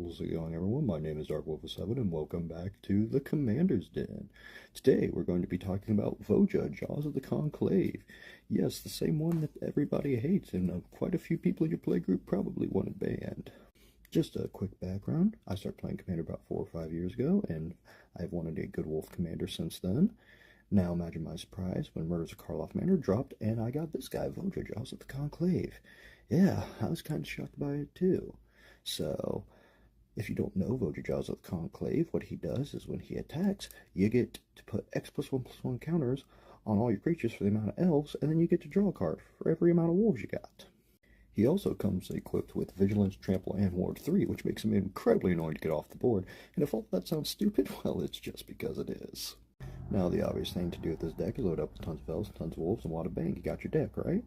How's it going, everyone? My name is Dark7 and welcome back to the Commander's Den. Today we're going to be talking about Voja, Jaws of the Conclave. Yes, the same one that everybody hates and quite a few people in your playgroup probably wanted banned. Just a quick background, I started playing Commander about 4 or 5 years ago and I've wanted a good wolf commander since then. Now imagine my surprise when Murders of Karloff Manor dropped and I got this guy, Voja, Jaws of the Conclave. Yeah, I was kind of shocked by it too. So, if you don't know Voja Jaws of the Conclave, what he does is when he attacks, you get to put X+1/+1 counters on all your creatures for the amount of elves, and then you get to draw a card for every amount of wolves you got. He also comes equipped with Vigilance, Trample, and Ward 3, which makes him incredibly annoying to get off the board, and if all that sounds stupid, well, it's just because it is. Now, the obvious thing to do with this deck is load up with tons of elves, tons of wolves, and wada bang, you got your deck, right?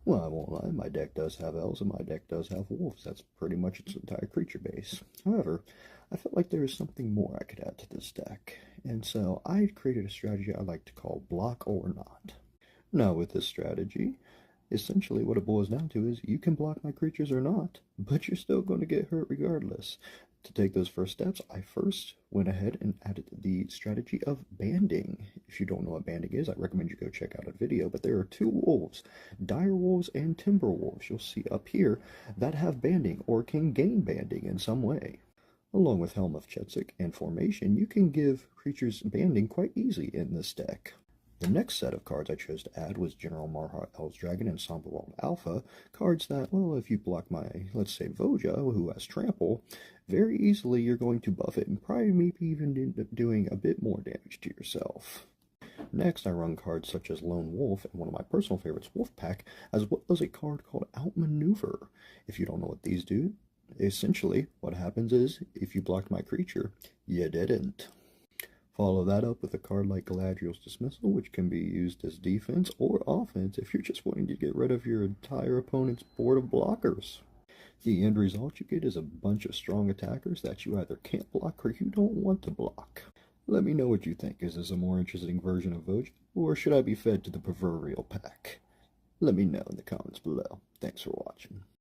Well, I won't lie, my deck does have elves and my deck does have wolves. That's pretty much its entire creature base. However, I felt like there is something more I could add to this deck, and so I created a strategy I like to call Block or Not. Now, with this strategy, essentially what it boils down to is you can block my creatures or not, but you're still going to get hurt regardless. To take those first steps, I first went ahead and added the strategy of banding. If you don't know what banding is, I recommend you go check out a video, but there are two wolves, dire wolves and timber wolves, you'll see up here, that have banding or can gain banding in some way. Along with Helm of Chetsik and Formation, you can give creatures banding quite easy in this deck. The next set of cards I chose to add was General Marhat Elves Dragon and Somberwald Alpha, cards that, well, if you block my, let's say, Voja, who has Trample, very easily you're going to buff it and probably maybe even end up doing a bit more damage to yourself. Next, I run cards such as Lone Wolf and one of my personal favorites, Wolfpack, as well as a card called Outmaneuver. If you don't know what these do, essentially what happens is, if you blocked my creature, you didn't. Follow that up with a card like Galadriel's Dismissal, which can be used as defense or offense if you're just wanting to get rid of your entire opponent's board of blockers. The end result you get is a bunch of strong attackers that you either can't block or you don't want to block. Let me know what you think. Is this a more interesting version of Voja, or should I be fed to the proverbial pack? Let me know in the comments below. Thanks for watching.